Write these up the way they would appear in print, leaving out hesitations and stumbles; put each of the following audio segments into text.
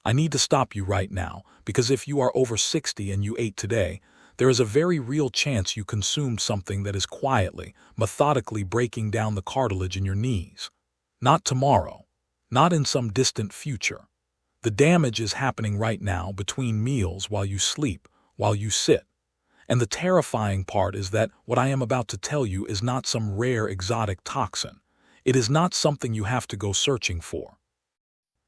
I need to stop you right now, because if you are over 60 and you ate today, there is a very real chance you consumed something that is quietly, methodically breaking down the cartilage in your knees. Not tomorrow. Not in some distant future. The damage is happening right now between meals, while you sleep, while you sit. And the terrifying part is that what I am about to tell you is not some rare exotic toxin. It is not something you have to go searching for.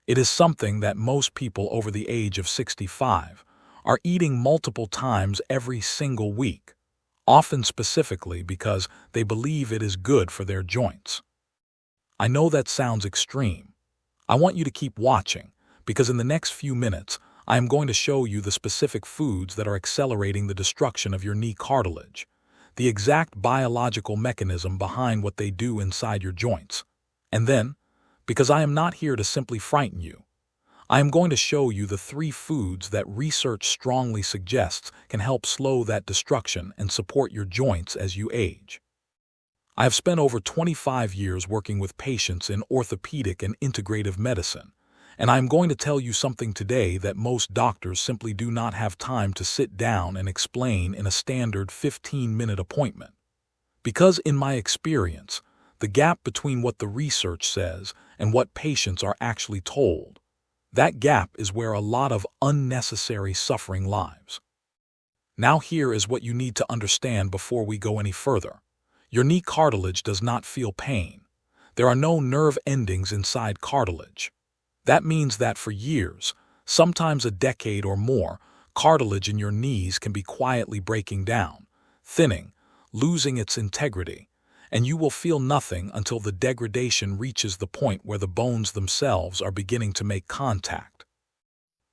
It is something that most people over the age of 65 are eating multiple times every single week, often specifically because they believe it is good for their joints. I know that sounds extreme. I want you to keep watching, because in the next few minutes, I am going to show you the specific foods that are accelerating the destruction of your knee cartilage, the exact biological mechanism behind what they do inside your joints. And then, because I am not here to simply frighten you, I am going to show you the 3 foods that research strongly suggests can help slow that destruction and support your joints as you age. I have spent over 25 years working with patients in orthopedic and integrative medicine, and I am going to tell you something today that most doctors simply do not have time to sit down and explain in a standard 15-minute appointment. Because in my experience, the gap between what the research says and what patients are actually told, that gap is where a lot of unnecessary suffering lies. Now here is what you need to understand before we go any further. Your knee cartilage does not feel pain. There are no nerve endings inside cartilage. That means that for years, sometimes a decade or more, cartilage in your knees can be quietly breaking down, thinning, losing its integrity, and you will feel nothing until the degradation reaches the point where the bones themselves are beginning to make contact.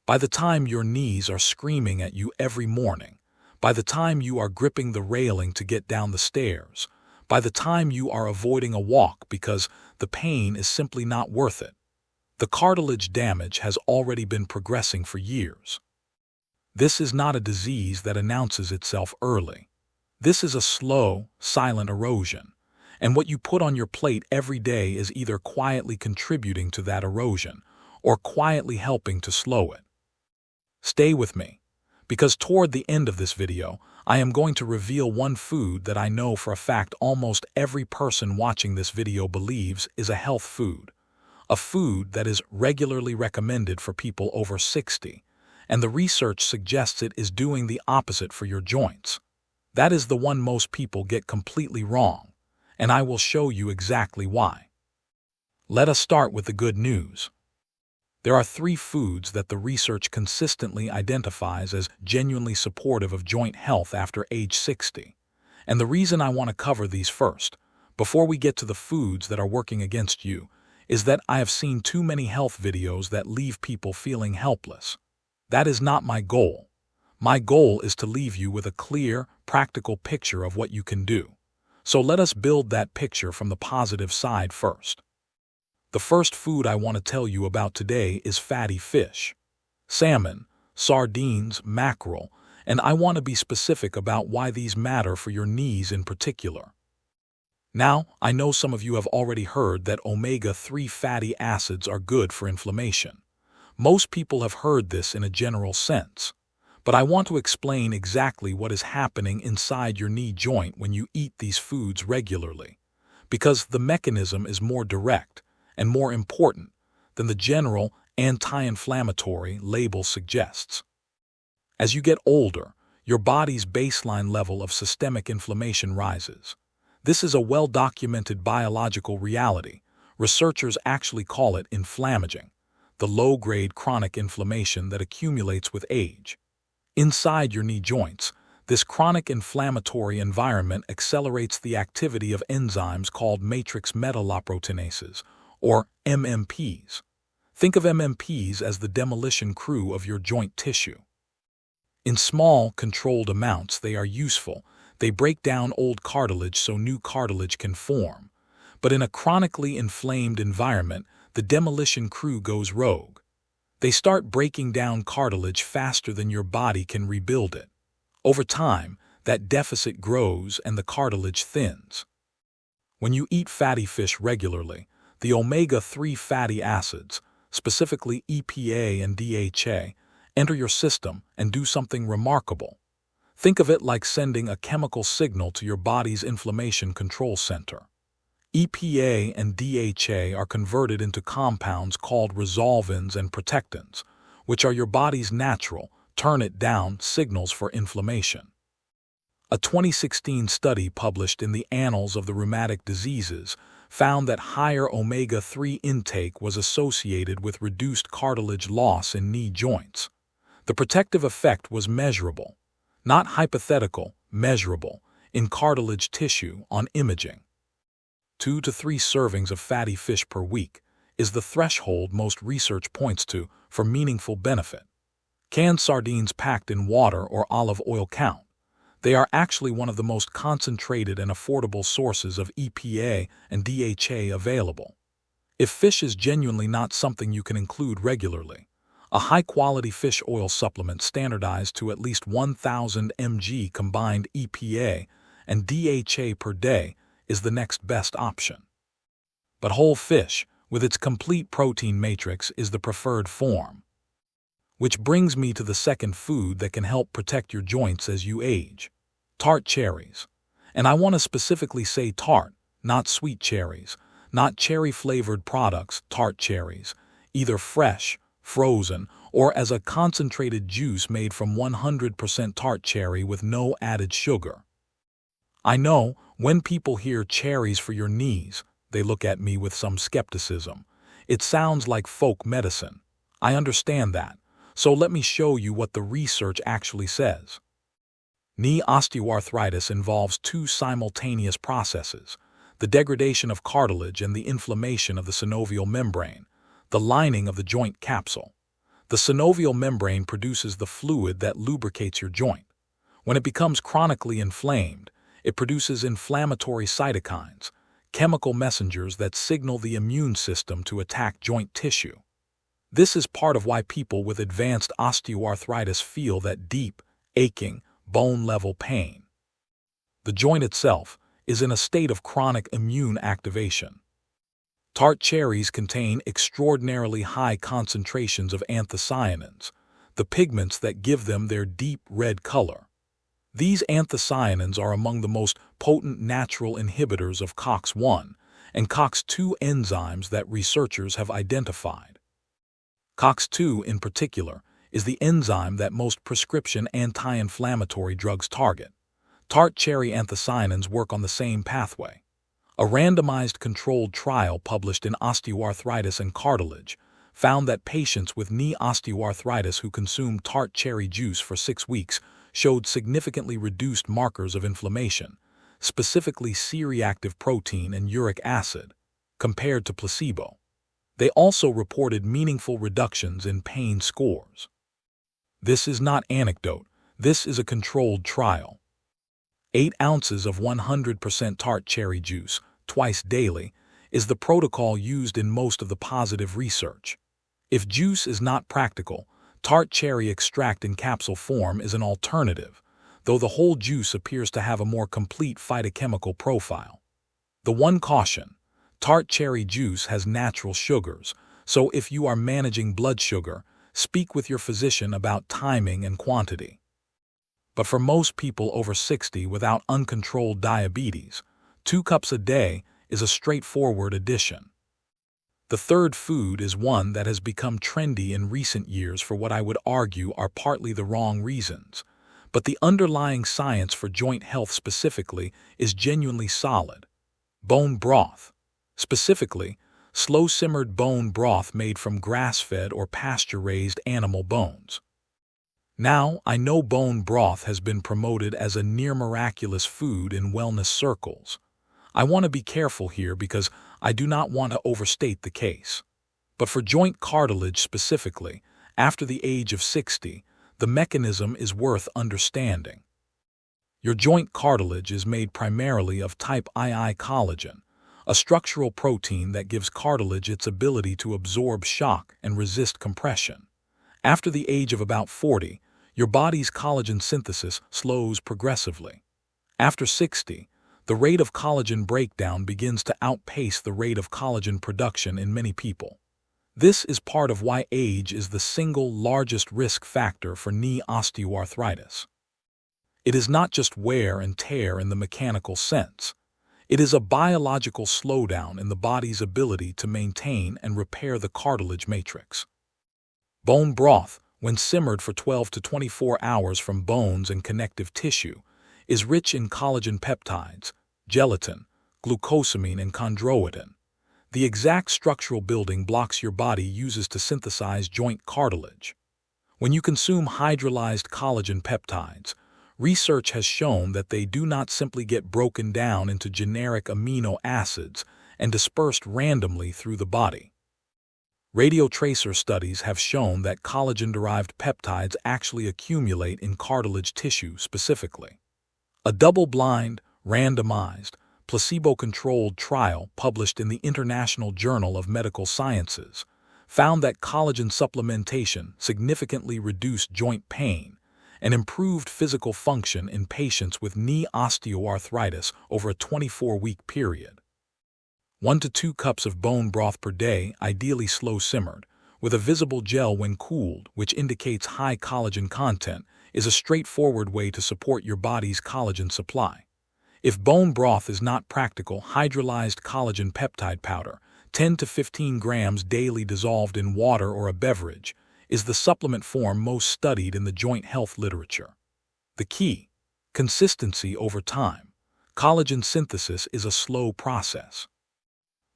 By the time your knees are screaming at you every morning, by the time you are gripping the railing to get down the stairs, by the time you are avoiding a walk because the pain is simply not worth it, the cartilage damage has already been progressing for years. This is not a disease that announces itself early. This is a slow, silent erosion, and what you put on your plate every day is either quietly contributing to that erosion or quietly helping to slow it. Stay with me, because toward the end of this video, I am going to reveal one food that I know for a fact almost every person watching this video believes is a health food. A food that is regularly recommended for people over 60, and the research suggests it is doing the opposite for your joints. That is the one most people get completely wrong, and I will show you exactly why. Let us start with the good news. There are 3 foods that the research consistently identifies as genuinely supportive of joint health after age 60, and the reason I want to cover these first, before we get to the foods that are working against you, is that I have seen too many health videos that leave people feeling helpless. That is not my goal. My goal is to leave you with a clear, practical picture of what you can do. So let us build that picture from the positive side first. The first food I want to tell you about today is fatty fish. Salmon, sardines, mackerel, and I want to be specific about why these matter for your knees in particular. Now, I know some of you have already heard that omega-3 fatty acids are good for inflammation. Most people have heard this in a general sense, but I want to explain exactly what is happening inside your knee joint when you eat these foods regularly, because the mechanism is more direct and more important than the general anti-inflammatory label suggests. As you get older, your body's baseline level of systemic inflammation rises. This is a well-documented biological reality. Researchers actually call it inflammaging, the low-grade chronic inflammation that accumulates with age. Inside your knee joints, this chronic inflammatory environment accelerates the activity of enzymes called matrix metalloproteinases, or MMPs. Think of MMPs as the demolition crew of your joint tissue. In small, controlled amounts, they are useful. They break down old cartilage so new cartilage can form. But in a chronically inflamed environment, the demolition crew goes rogue. They start breaking down cartilage faster than your body can rebuild it. Over time, that deficit grows and the cartilage thins. When you eat fatty fish regularly, the omega-3 fatty acids, specifically EPA and DHA, enter your system and do something remarkable. Think of it like sending a chemical signal to your body's inflammation control center. EPA and DHA are converted into compounds called resolvins and protectins, which are your body's natural, turn-it-down signals for inflammation. A 2016 study published in the Annals of the Rheumatic Diseases found that higher omega-3 intake was associated with reduced cartilage loss in knee joints. The protective effect was measurable, not hypothetical, measurable, in cartilage tissue on imaging. 2 to 3 servings of fatty fish per week is the threshold most research points to for meaningful benefit. Canned sardines packed in water or olive oil count. They are actually one of the most concentrated and affordable sources of EPA and DHA available. If fish is genuinely not something you can include regularly, a high-quality fish oil supplement standardized to at least 1,000 mg combined EPA and DHA per day is the next best option. But whole fish, with its complete protein matrix, is the preferred form. Which brings me to the second food that can help protect your joints as you age. Tart cherries. And I want to specifically say tart, not sweet cherries, not cherry-flavored products, tart cherries, either fresh, frozen, or as a concentrated juice made from 100% tart cherry with no added sugar. I know, when people hear cherries for your knees, they look at me with some skepticism. It sounds like folk medicine. I understand that. So let me show you what the research actually says. Knee osteoarthritis involves 2 simultaneous processes: the degradation of cartilage and the inflammation of the synovial membrane, the lining of the joint capsule. The synovial membrane produces the fluid that lubricates your joint. When it becomes chronically inflamed, it produces inflammatory cytokines, chemical messengers that signal the immune system to attack joint tissue. This is part of why people with advanced osteoarthritis feel that deep, aching, bone-level pain. The joint itself is in a state of chronic immune activation. Tart cherries contain extraordinarily high concentrations of anthocyanins, the pigments that give them their deep red color. These anthocyanins are among the most potent natural inhibitors of COX-1 and COX-2 enzymes that researchers have identified. COX-2, in particular, is the enzyme that most prescription anti-inflammatory drugs target. Tart cherry anthocyanins work on the same pathway. A randomized controlled trial published in Osteoarthritis and Cartilage found that patients with knee osteoarthritis who consumed tart cherry juice for 6 weeks showed significantly reduced markers of inflammation, specifically C-reactive protein and uric acid, compared to placebo. They also reported meaningful reductions in pain scores. This is not anecdote, this is a controlled trial. 8 ounces of 100% tart cherry juice, twice daily, is the protocol used in most of the positive research. If juice is not practical, tart cherry extract in capsule form is an alternative, though the whole juice appears to have a more complete phytochemical profile. The one caution: tart cherry juice has natural sugars, so if you are managing blood sugar, speak with your physician about timing and quantity. But for most people over 60 without uncontrolled diabetes, 2 cups a day is a straightforward addition. The third food is one that has become trendy in recent years for what I would argue are partly the wrong reasons, but the underlying science for joint health specifically is genuinely solid. Bone broth. Specifically, slow-simmered bone broth made from grass-fed or pasture-raised animal bones. Now, I know bone broth has been promoted as a near-miraculous food in wellness circles. I want to be careful here because I do not want to overstate the case. But for joint cartilage specifically, after the age of 60, the mechanism is worth understanding. Your joint cartilage is made primarily of type II collagen, a structural protein that gives cartilage its ability to absorb shock and resist compression. After the age of about 40, your body's collagen synthesis slows progressively. After 60, the rate of collagen breakdown begins to outpace the rate of collagen production in many people. This is part of why age is the single largest risk factor for knee osteoarthritis. It is not just wear and tear in the mechanical sense. It is a biological slowdown in the body's ability to maintain and repair the cartilage matrix. Bone broth, when simmered for 12 to 24 hours from bones and connective tissue, is rich in collagen peptides, gelatin, glucosamine, and chondroitin, the exact structural building blocks your body uses to synthesize joint cartilage. When you consume hydrolyzed collagen peptides, research has shown that they do not simply get broken down into generic amino acids and dispersed randomly through the body. Radiotracer studies have shown that collagen-derived peptides actually accumulate in cartilage tissue specifically. A double-blind, randomized, placebo-controlled trial published in the International Journal of Medical Sciences found that collagen supplementation significantly reduced joint pain and improved physical function in patients with knee osteoarthritis over a 24-week period. 1 to 2 cups of bone broth per day, ideally slow-simmered, with a visible gel when cooled, which indicates high collagen content, is a straightforward way to support your body's collagen supply. If bone broth is not practical, hydrolyzed collagen peptide powder, 10 to 15 grams daily dissolved in water or a beverage, is the supplement form most studied in the joint health literature. The key: consistency over time. Collagen synthesis is a slow process.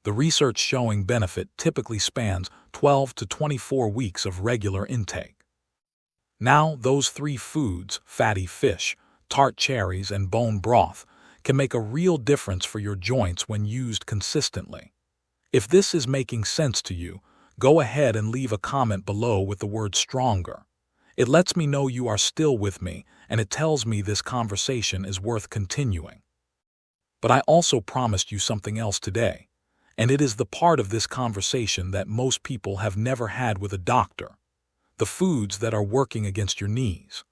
The research showing benefit typically spans 12 to 24 weeks of regular intake. Now, those 3 foods, fatty fish, tart cherries, and bone broth, can make a real difference for your joints when used consistently. If this is making sense to you, go ahead and leave a comment below with the word stronger. It lets me know you are still with me, and it tells me this conversation is worth continuing. But I also promised you something else today, and it is the part of this conversation that most people have never had with a doctor. The foods that are working against your knees.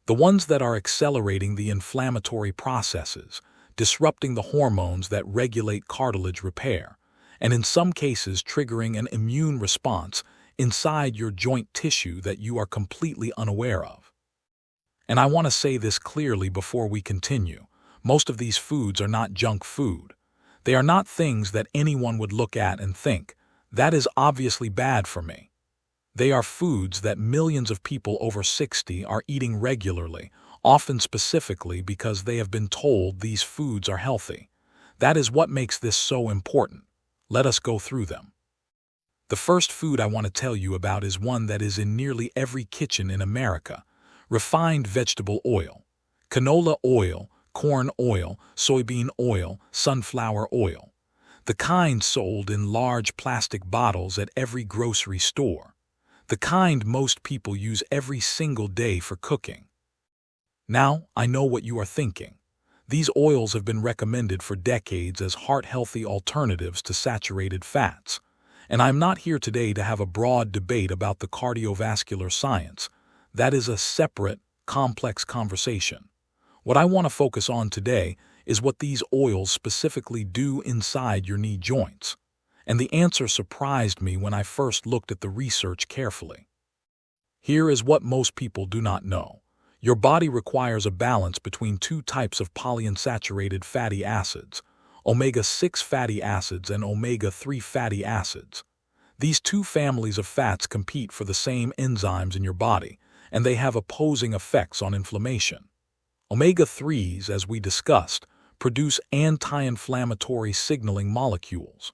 The ones that are accelerating the inflammatory processes, disrupting the hormones that regulate cartilage repair, and in some cases triggering an immune response inside your joint tissue that you are completely unaware of. And I want to say this clearly before we continue. Most of these foods are not junk food. They are not things that anyone would look at and think, that is obviously bad for me. They are foods that millions of people over 60 are eating regularly, often specifically because they have been told these foods are healthy. That is what makes this so important. Let us go through them. The first food I want to tell you about is one that is in nearly every kitchen in America: refined vegetable oil. Canola oil, corn oil, soybean oil, sunflower oil. The kind sold in large plastic bottles at every grocery store. The kind most people use every single day for cooking. Now, I know what you are thinking. These oils have been recommended for decades as heart-healthy alternatives to saturated fats. And I'm not here today to have a broad debate about the cardiovascular science. That is a separate, complex conversation. What I want to focus on today is what these oils specifically do inside your knee joints. And the answer surprised me when I first looked at the research carefully. Here is what most people do not know. Your body requires a balance between 2 types of polyunsaturated fatty acids, omega-6 fatty acids and omega-3 fatty acids. These 2 families of fats compete for the same enzymes in your body, and they have opposing effects on inflammation. Omega-3s, as we discussed, produce anti-inflammatory signaling molecules.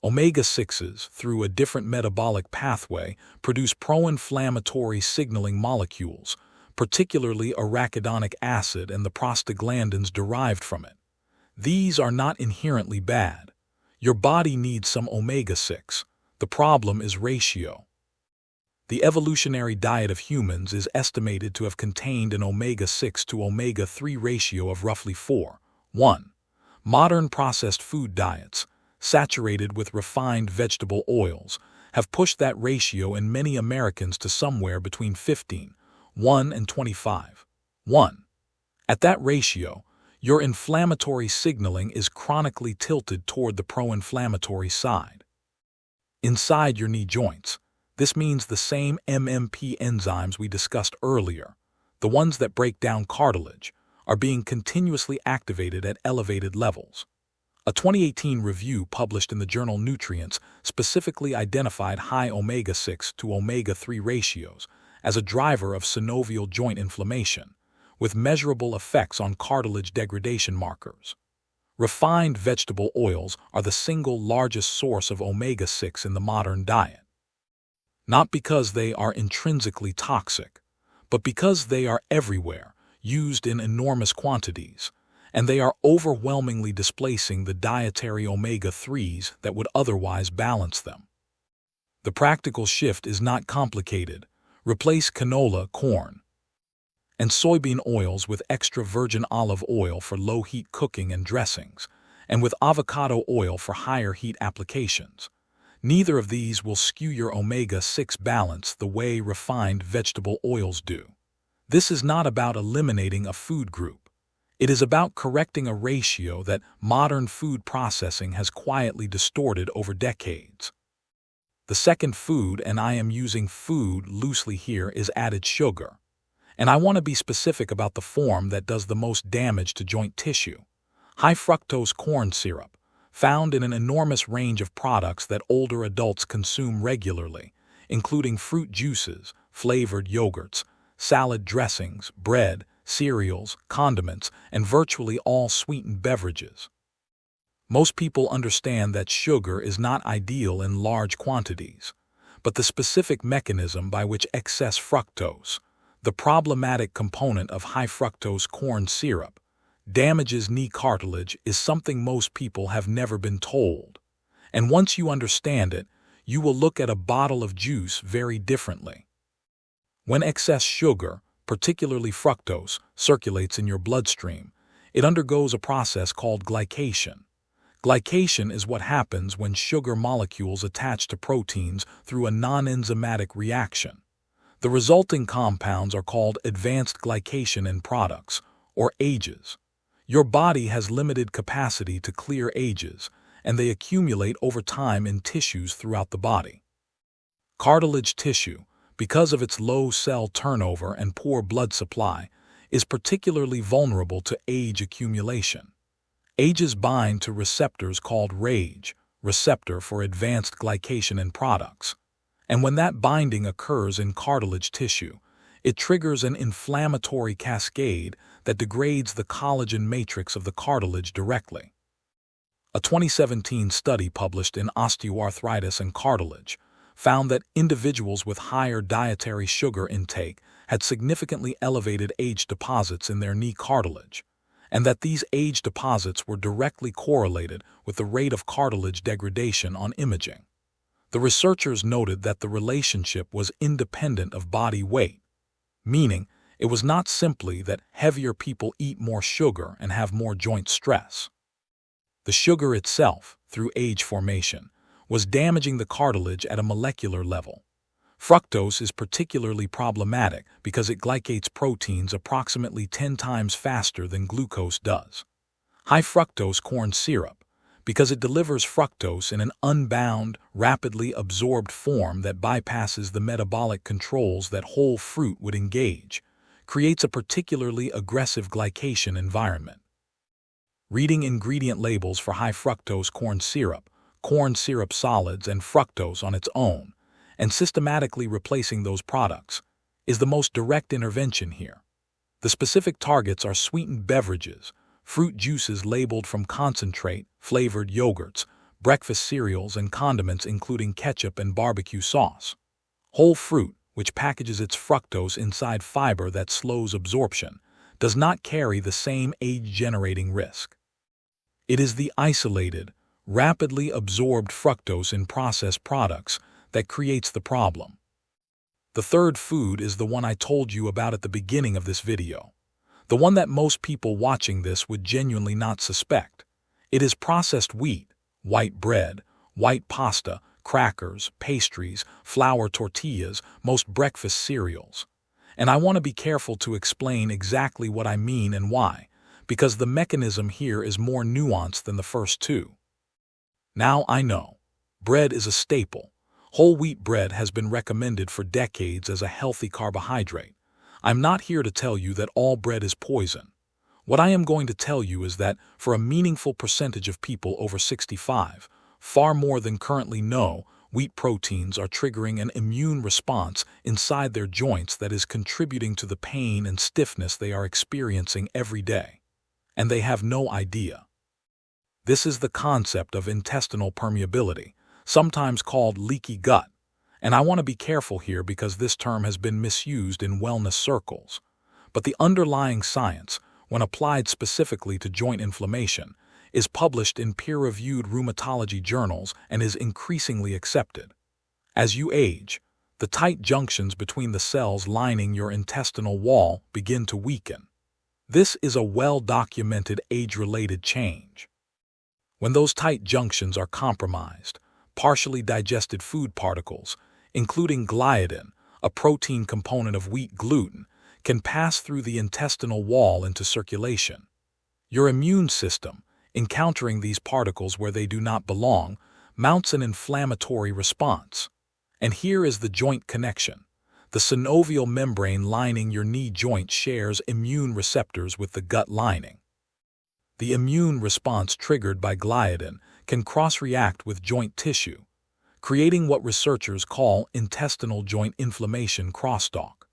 Omega-6s, through a different metabolic pathway, produce pro-inflammatory signaling molecules, particularly arachidonic acid and the prostaglandins derived from it. These are not inherently bad. Your body needs some omega-6. The problem is ratio. The evolutionary diet of humans is estimated to have contained an omega-6 to omega-3 ratio of roughly 4:1. Modern processed food diets, saturated with refined vegetable oils, have pushed that ratio in many Americans to somewhere between 15:1 and 25:1. At that ratio, your inflammatory signaling is chronically tilted toward the pro-inflammatory side. inside your knee joints. This means the same MMP enzymes we discussed earlier, the ones that break down cartilage, are being continuously activated at elevated levels. A 2018 review published in the journal Nutrients specifically identified high omega-6 to omega-3 ratios as a driver of synovial joint inflammation, with measurable effects on cartilage degradation markers. Refined vegetable oils are the single largest source of omega-6 in the modern diet. Not because they are intrinsically toxic, but because they are everywhere, used in enormous quantities, and they are overwhelmingly displacing the dietary omega-3s that would otherwise balance them. The practical shift is not complicated. Replace canola, corn, and soybean oils with extra virgin olive oil for low-heat cooking and dressings, and with avocado oil for higher heat applications. Neither of these will skew your omega-6 balance the way refined vegetable oils do. This is not about eliminating a food group. It is about correcting a ratio that modern food processing has quietly distorted over decades. The second food, and I am using food loosely here, is added sugar. And I want to be specific about the form that does the most damage to joint tissue. High fructose corn syrup, found in an enormous range of products that older adults consume regularly, including fruit juices, flavored yogurts, salad dressings, bread, cereals, condiments, and virtually all sweetened beverages. Most people understand that sugar is not ideal in large quantities, but the specific mechanism by which excess fructose, the problematic component of high fructose corn syrup, damages knee cartilage is something most people have never been told. And once you understand it, you will look at a bottle of juice very differently. When excess sugar, particularly fructose, circulates in your bloodstream, it undergoes a process called glycation. Glycation is what happens when sugar molecules attach to proteins through a non-enzymatic reaction. The resulting compounds are called advanced glycation end products, or AGEs. Your body has limited capacity to clear AGEs, and they accumulate over time in tissues throughout the body. Cartilage tissue, because of its low cell turnover and poor blood supply, is particularly vulnerable to AGE accumulation. AGEs bind to receptors called RAGE, receptor for advanced glycation end products. And when that binding occurs in cartilage tissue, it triggers an inflammatory cascade that degrades the collagen matrix of the cartilage directly. A 2017 study published in Osteoarthritis and Cartilage found that individuals with higher dietary sugar intake had significantly elevated AGE deposits in their knee cartilage, and that these AGE deposits were directly correlated with the rate of cartilage degradation on imaging. The researchers noted that the relationship was independent of body weight, meaning it was not simply that heavier people eat more sugar and have more joint stress. The sugar itself, through AGE formation, was damaging the cartilage at a molecular level. Fructose is particularly problematic because it glycates proteins approximately 10 times faster than glucose does. High fructose corn syrup, because it delivers fructose in an unbound, rapidly absorbed form that bypasses the metabolic controls that whole fruit would engage, creates a particularly aggressive glycation environment. Reading ingredient labels for high fructose corn syrup solids, and fructose on its own, and systematically replacing those products, is the most direct intervention here. The specific targets are sweetened beverages, fruit juices labeled from concentrate, flavored yogurts, breakfast cereals, and condiments including ketchup and barbecue sauce. Whole fruit, which packages its fructose inside fiber that slows absorption, does not carry the same AGE-generating risk. It is the isolated, rapidly absorbed fructose in processed products that creates the problem. The third food is the one I told you about at the beginning of this video. The one that most people watching this would genuinely not suspect. It is processed wheat, white bread, white pasta, crackers, pastries, flour tortillas, most breakfast cereals. And I want to be careful to explain exactly what I mean and why, because the mechanism here is more nuanced than the first two. Now I know, bread is a staple, Whole wheat bread has been recommended for decades as a healthy carbohydrate. I'm not here to tell you that all bread is poison. What I am going to tell you is that for a meaningful percentage of people over 65, far more than currently know, wheat proteins are triggering an immune response inside their joints that is contributing to the pain and stiffness they are experiencing every day. And they have no idea. This is the concept of intestinal permeability, sometimes called leaky gut. And I want to be careful here because this term has been misused in wellness circles. But the underlying science, when applied specifically to joint inflammation, is published in peer-reviewed rheumatology journals and is increasingly accepted. As you age, the tight junctions between the cells lining your intestinal wall begin to weaken. This is a well-documented age-related change. When those tight junctions are compromised, partially digested food particles, including gliadin, a protein component of wheat gluten, can pass through the intestinal wall into circulation. Your immune system, encountering these particles where they do not belong, mounts an inflammatory response. And here is the joint connection. The synovial membrane lining your knee joint shares immune receptors with the gut lining. The immune response triggered by gliadin can cross-react with joint tissue, creating what researchers call intestinal joint inflammation crosstalk.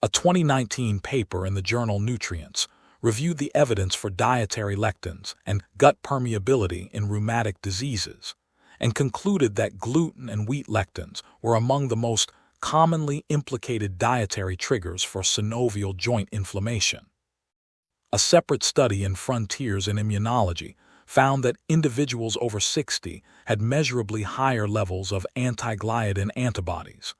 A 2019 paper in the journal Nutrients reviewed the evidence for dietary lectins and gut permeability in rheumatic diseases, and concluded that gluten and wheat lectins were among the most commonly implicated dietary triggers for synovial joint inflammation. A separate study in Frontiers in Immunology found that individuals over 60 had measurably higher levels of anti-gliadin antibodies,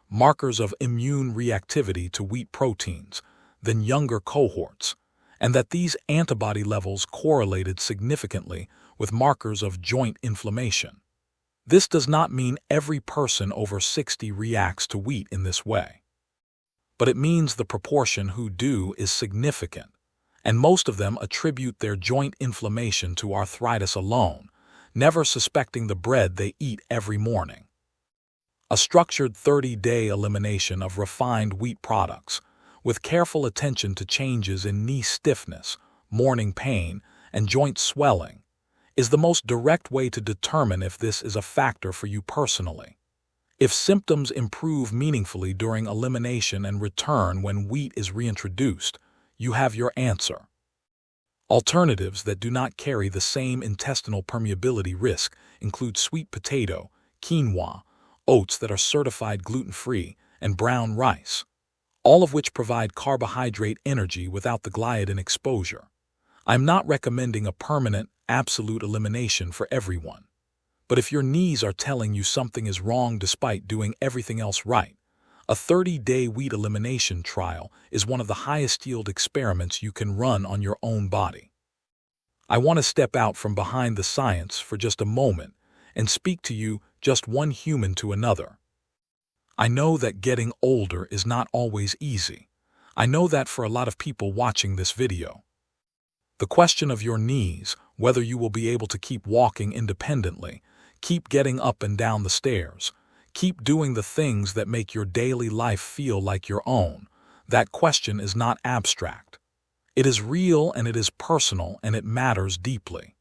markers of immune reactivity to wheat proteins, than younger cohorts, and that these antibody levels correlated significantly with markers of joint inflammation. This does not mean every person over 60 reacts to wheat in this way, but it means the proportion who do is significant, and most of them attribute their joint inflammation to arthritis alone, never suspecting the bread they eat every morning. A structured 30-day elimination of refined wheat products, with careful attention to changes in knee stiffness, morning pain, and joint swelling, is the most direct way to determine if this is a factor for you personally. If symptoms improve meaningfully during elimination and return when wheat is reintroduced, you have your answer. Alternatives that do not carry the same intestinal permeability risk include sweet potato, quinoa, oats that are certified gluten-free, and brown rice, all of which provide carbohydrate energy without the gliadin exposure. I'm not recommending a permanent, absolute elimination for everyone. But if your knees are telling you something is wrong despite doing everything else right, a 30-day wheat elimination trial is one of the highest-yield experiments you can run on your own body. I want to step out from behind the science for just a moment and speak to you, just one human to another. I know that getting older is not always easy. I know that for a lot of people watching this video. The question of your knees, whether you will be able to keep walking independently, keep getting up and down the stairs, keep doing the things that make your daily life feel like your own, that question is not abstract. It is real and it is personal and it matters deeply.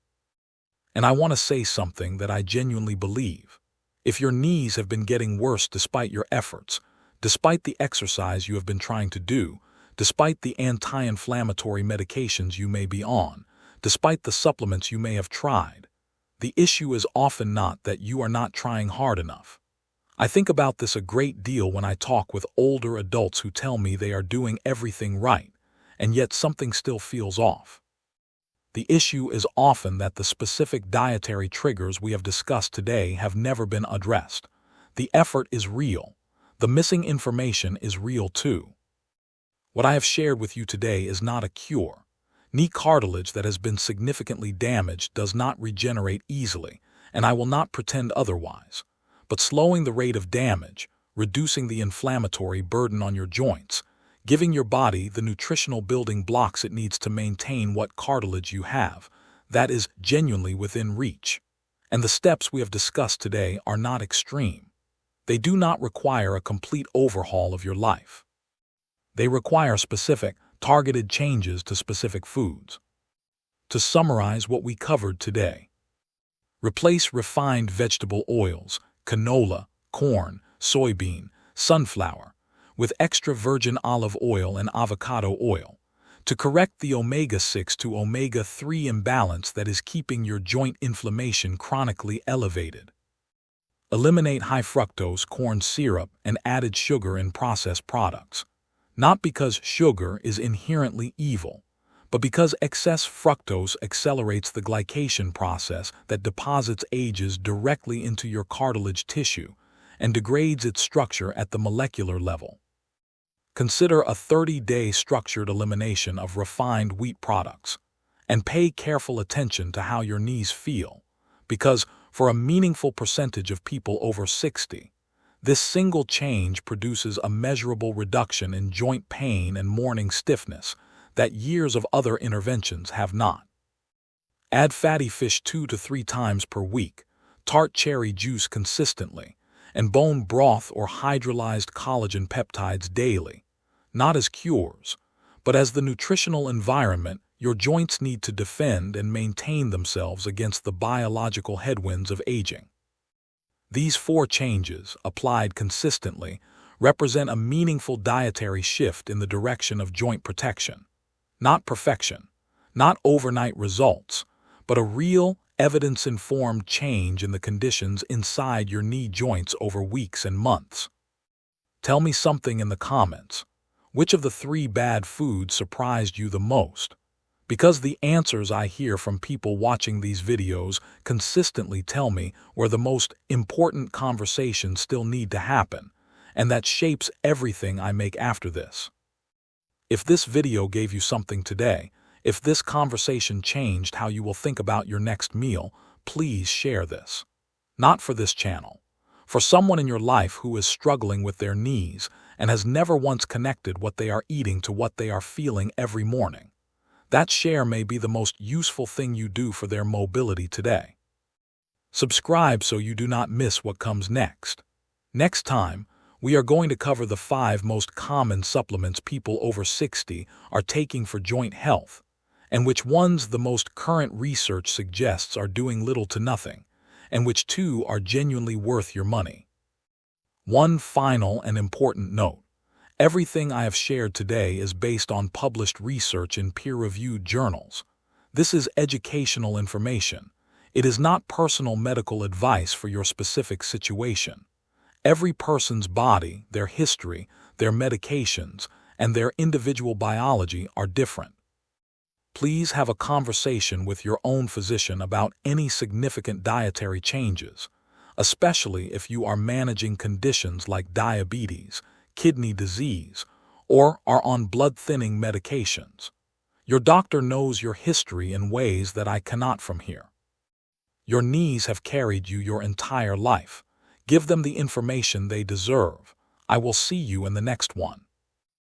And I want to say something that I genuinely believe. If your knees have been getting worse despite your efforts, despite the exercise you have been trying to do, despite the anti-inflammatory medications you may be on, despite the supplements you may have tried, the issue is often not that you are not trying hard enough. I think about this a great deal when I talk with older adults who tell me they are doing everything right, and yet something still feels off. The issue is often that the specific dietary triggers we have discussed today have never been addressed. The effort is real. The missing information is real too. What I have shared with you today is not a cure. Knee cartilage that has been significantly damaged does not regenerate easily, and I will not pretend otherwise. But slowing the rate of damage, reducing the inflammatory burden on your joints, giving your body the nutritional building blocks it needs to maintain what cartilage you have, that is genuinely within reach. And the steps we have discussed today are not extreme. They do not require a complete overhaul of your life. They require specific, targeted changes to specific foods. To summarize what we covered today: replace refined vegetable oils, canola, corn, soybean, sunflower, with extra virgin olive oil and avocado oil to correct the omega-6 to omega-3 imbalance that is keeping your joint inflammation chronically elevated. Eliminate high-fructose corn syrup and added sugar in processed products, not because sugar is inherently evil, but because excess fructose accelerates the glycation process that deposits ages directly into your cartilage tissue and degrades its structure at the molecular level. Consider a 30-day structured elimination of refined wheat products, and pay careful attention to how your knees feel, because for a meaningful percentage of people over 60, this single change produces a measurable reduction in joint pain and morning stiffness that years of other interventions have not. Add fatty fish 2 to 3 times per week, tart cherry juice consistently, and bone broth or hydrolyzed collagen peptides daily, not as cures, but as the nutritional environment your joints need to defend and maintain themselves against the biological headwinds of aging. These 4 changes, applied consistently, represent a meaningful dietary shift in the direction of joint protection. Not perfection, not overnight results, but a real, evidence-informed change in the conditions inside your knee joints over weeks and months. Tell me something in the comments. Which of the 3 bad foods surprised you the most? Because the answers I hear from people watching these videos consistently tell me where the most important conversations still need to happen, and that shapes everything I make after this. If this video gave you something today, if this conversation changed how you will think about your next meal, please share this. Not for this channel. For someone in your life who is struggling with their knees and has never once connected what they are eating to what they are feeling every morning. That share may be the most useful thing you do for their mobility today. Subscribe so you do not miss what comes next. Next time, we are going to cover the 5 most common supplements people over 60 are taking for joint health, and which ones the most current research suggests are doing little to nothing, and which 2 are genuinely worth your money. One final and important note. Everything I have shared today is based on published research in peer-reviewed journals. This is educational information. It is not personal medical advice for your specific situation. Every person's body, their history, their medications, and their individual biology are different. Please have a conversation with your own physician about any significant dietary changes, especially if you are managing conditions like diabetes, kidney disease, or are on blood-thinning medications. Your doctor knows your history in ways that I cannot from here. Your knees have carried you your entire life. Give them the information they deserve. I will see you in the next one.